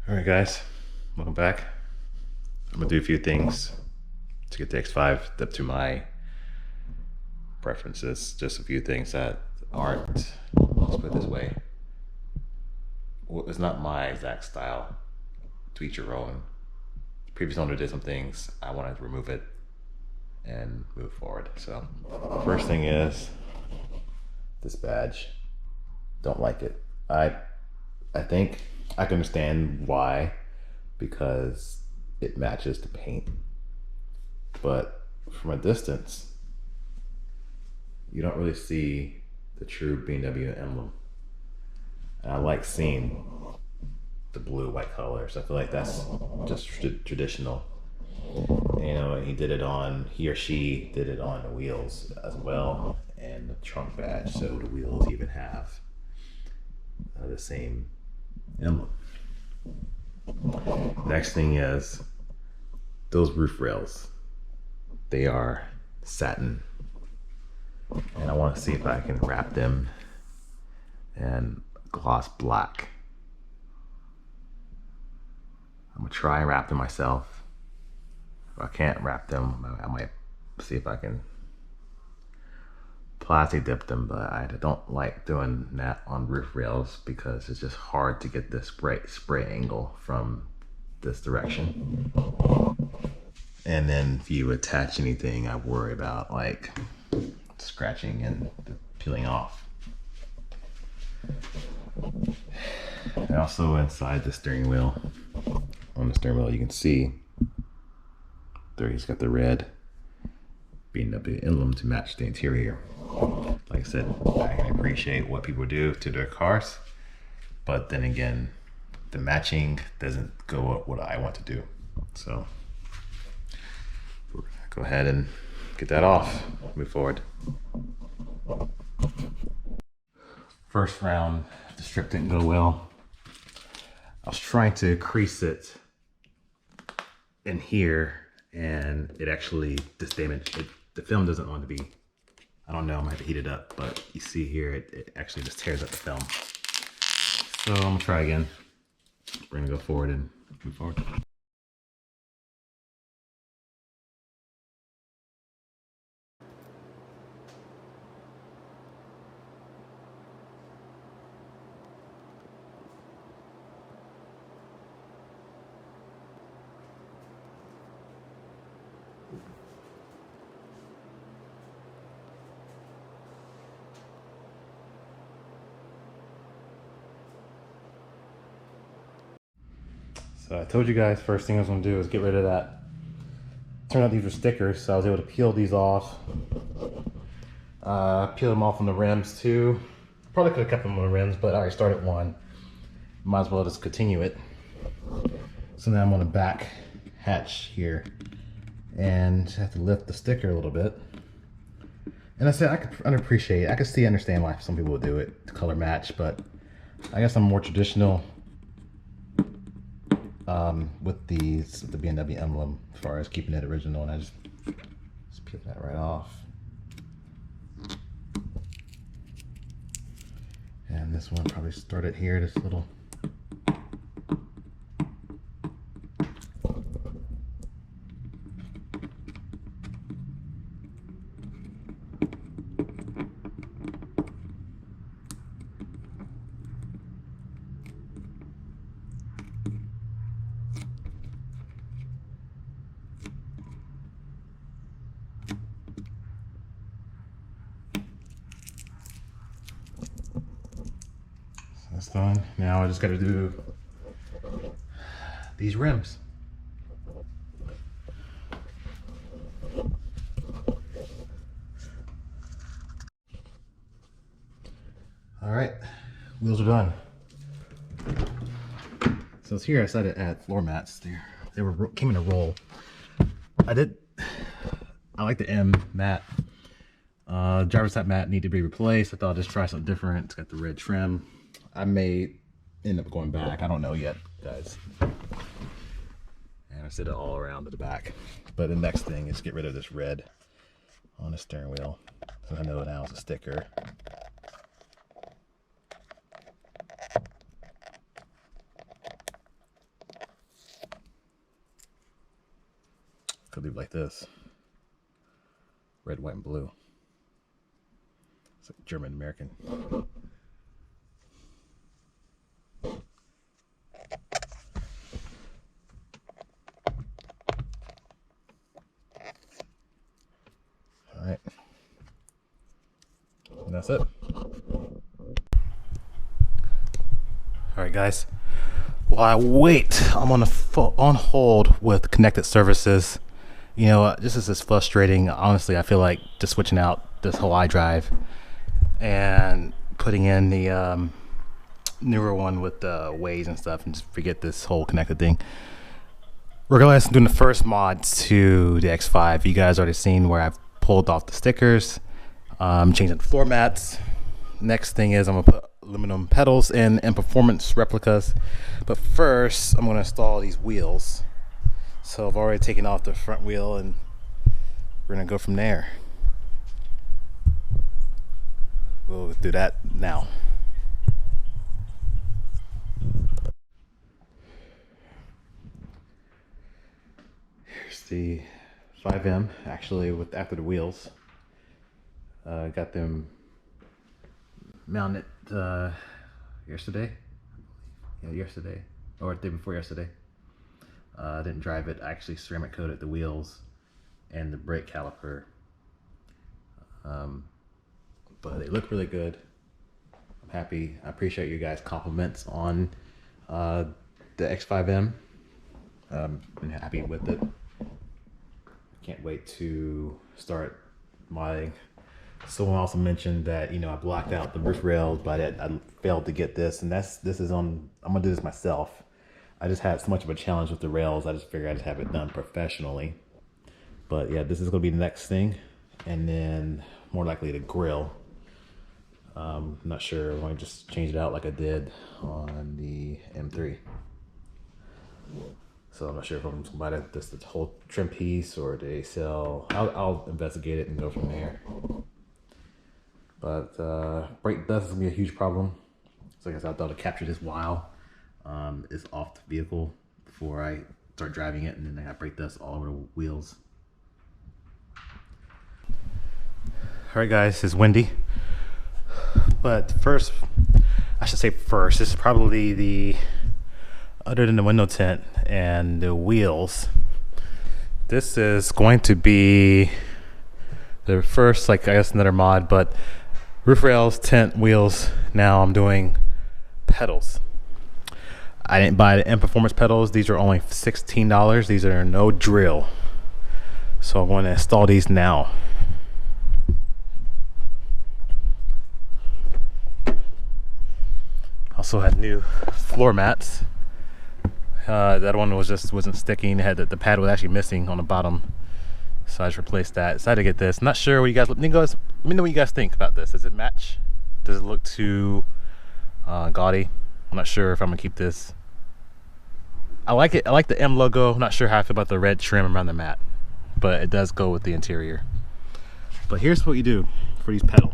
Alright guys, welcome back. I'm gonna do a few things to get the X5 up to my preferences. Just a few things that aren't, let's put it this way, well, it's not my exact style, to each your own. The previous owner did some things, I wanted to remove it and move forward. So first thing is this badge. Don't like it. I think I can understand why, because it matches the paint, but from a distance you don't really see the true BMW emblem. And I like seeing the blue white colors. I feel like that's just traditional. You know, he or she did it on the wheels as well, and the trunk badge, so the wheels even have the same emblem. Next thing is those roof rails. They are satin, and I want to see if I can wrap them in gloss black. I'm gonna try and wrap them myself. If I can't wrap them, I might see if I can plastic dip them, but I don't like doing that on roof rails because it's just hard to get the spray angle from this direction. And then if you attach anything, I worry about like scratching and peeling off. And also inside the steering wheel, on the steering wheel, you can see there he's got the red BMW emblem to match the interior. Like I said, I can appreciate what people do to their cars, but then again, the matching doesn't go up what I want to do. So we're gonna go ahead and get that off, move forward. First round, the strip didn't go well. I was trying to crease it in here, and it actually just damaged it. The film doesn't want to be, I don't know, I might have to heat it up, but you see here, it actually just tears up the film. So I'm gonna try again. We're gonna go forward and move forward. So I told you guys first thing I was gonna do is get rid of that. Turned out these were stickers, so I was able to peel these off. Peel them off on the rims too. Probably could have kept them on the rims, but I already started one. Might as well just continue it. So now I'm on the back hatch here, and I have to lift the sticker a little bit. And I said I could appreciate it. I could understand why some people would do it to color match, but I guess I'm more traditional with the BMW emblem as far as keeping it original, and I just peel that right off. And this one probably started here, this little. That's done. Now I just got to do these rims. All right, wheels are done. So here I decided to add floor mats. They came in a roll. I like the M mat. Driver's side mat need to be replaced. I thought I'd just try something different. It's got the red trim. I may end up going back. I don't know yet, guys. And I set it all around to the back. But the next thing is get rid of this red on the steering wheel. So I know now it's a sticker. do it like this. Red, white, and blue. It's like German American. Alright. And that's it. Alright guys. While I wait, I'm on hold with connected services. You know, this is just frustrating. Honestly, I feel like just switching out this whole iDrive and putting in the newer one with the Waze and stuff, and just forget this whole connected thing. We're going to do the first mod to the X5. You guys already seen where I've pulled off the stickers, changing the floor mats. Next thing is I'm going to put aluminum pedals in and performance replicas. But first, I'm going to install these wheels. So I've already taken off the front wheel and we're going to go from there. We'll do that now. Here's the 5M, actually after the wheels. Got them mounted yesterday. Yeah, yesterday or the day before yesterday. I didn't drive it. I actually ceramic coated the wheels and the brake caliper. But they look really good. I'm happy. I appreciate you guys' compliments on the X5M. I'm happy with it. Can't wait to start modding. Someone also mentioned that, you know, I blocked out the roof rails, but I failed to get this, and this is on. I'm gonna do this myself. I just had so much of a challenge with the rails. I just figured I'd just have it done professionally. But yeah, this is gonna be the next thing, and then more likely the grill. I'm not sure. I want to just change it out like I did on the M3. So I'm not sure if I'm gonna buy this the whole trim piece or they sell. I'll investigate it and go from there. But brake dust is gonna be a huge problem. So I guess I thought to capture this while it's off the vehicle before I start driving it, and then I got brake dust all over the wheels. All right, guys, it's windy. But first, I should say first, this is probably the, other than the window tint and the wheels, this is going to be the first, like, I guess another mod, but roof rails, tint, wheels. Now I'm doing pedals. I didn't buy the M Performance pedals. These are only $16. These are no drill. So I'm going to install these now. Also had new floor mats. That one wasn't sticking. It had the pad was actually missing on the bottom, so I just replaced that. Decided to get this. Not sure what you guys. Let me know what you guys think about this. Does it match? Does it look too gaudy? I'm not sure if I'm gonna keep this. I like it. I like the M logo. I'm not sure how I feel about the red trim around the mat, but it does go with the interior. But here's what you do for these pedals.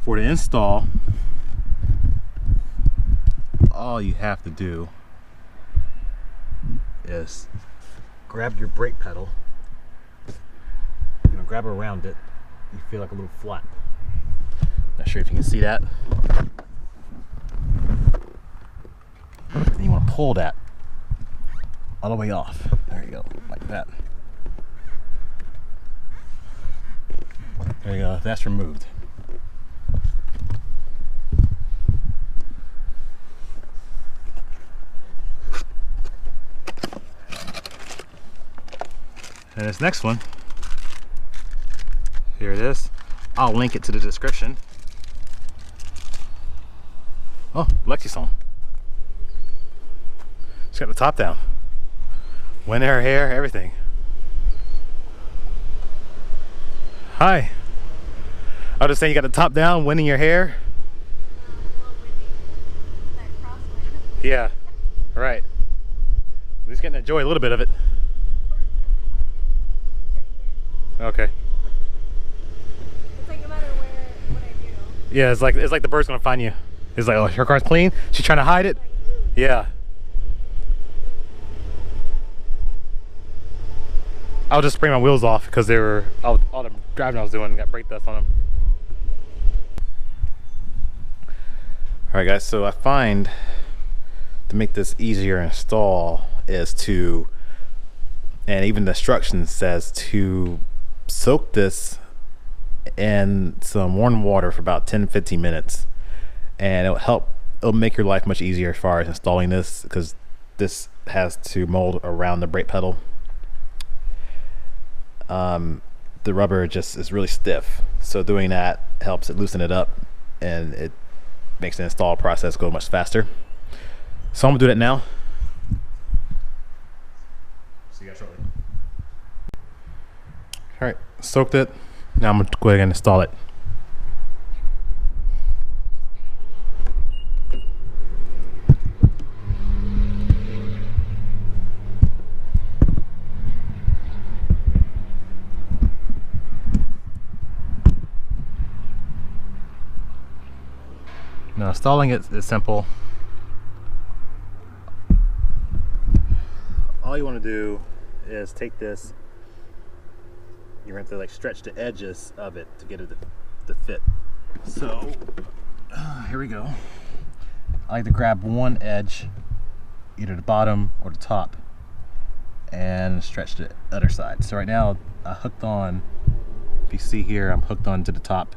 For the install, all you have to do is grab your brake pedal. You're gonna grab around it. You feel like a little flap. Not sure if you can see that. Then you want to pull that all the way off. There you go, like that. There you go. That's removed. And this next one, here it is. I'll link it to the description. Oh, Lexi's on. She's got the top down. Wind in her hair, everything. Hi. I was just saying you got the top down, wind in your hair. Yeah, right. We're just getting to enjoy a little bit of it. Okay. It's like no matter what I do. Yeah, it's like the bird's gonna find you. It's like, oh, her car's clean. She's trying to hide it. Yeah. I'll just spray my wheels off because they were all the driving I was doing got brake dust on them. All right, guys. So I find to make this easier to install is to, and even the instructions says to soak this in some warm water for about 10-15 minutes, and it'll make your life much easier as far as installing this, because this has to mold around the brake pedal. The rubber just is really stiff, so doing that helps it loosen it up, and it makes the install process go much faster. So I'm gonna do that now. See you guys shortly. All right, soaked it. Now I'm gonna go ahead and install it. Now installing it is simple. All you want to do is take this, you're going to have to like stretch the edges of it to get it to fit. So here we go. I like to grab one edge, either the bottom or the top, and stretch the other side. So right now I hooked on, if you see here, I'm hooked on to the top.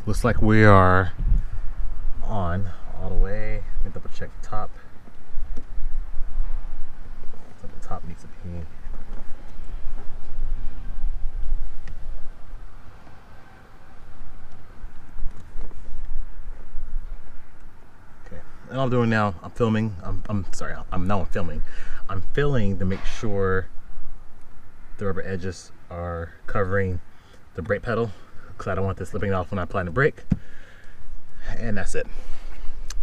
Looks like we are on all the way. Let me double check the top. So the top needs to be. Okay, and all I'm doing now, I'm filming. I'm sorry, I'm filming. I'm filling to make sure the rubber edges are covering the brake pedal, because I don't want this slipping off when I apply the brake. And that's it.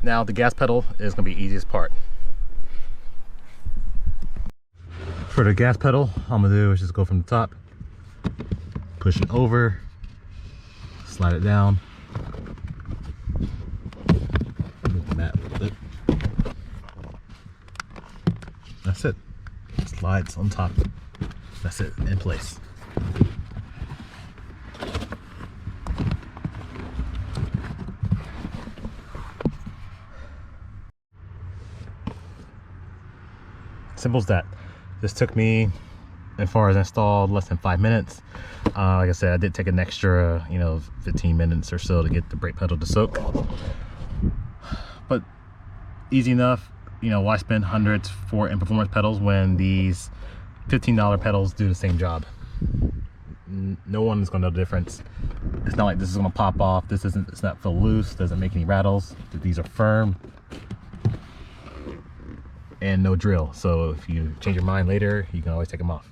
Now the gas pedal is going to be the easiest part. For the gas pedal, all I'm going to do is just go from the top, push it over, slide it down, move the mat a little bit. That's it. Slides on top. That's it, in place. Simple as that. This took me, as far as installed, less than 5 minutes. Like I said, I did take an extra, 15 minutes or so to get the brake pedal to soak. But easy enough. Why spend hundreds for in performance pedals when these $15 pedals do the same job? No one's gonna know the difference. It's not like this is gonna pop off. It's not feel loose. Doesn't make any rattles. These are firm. And no drill, so if you change your mind later, you can always take them off.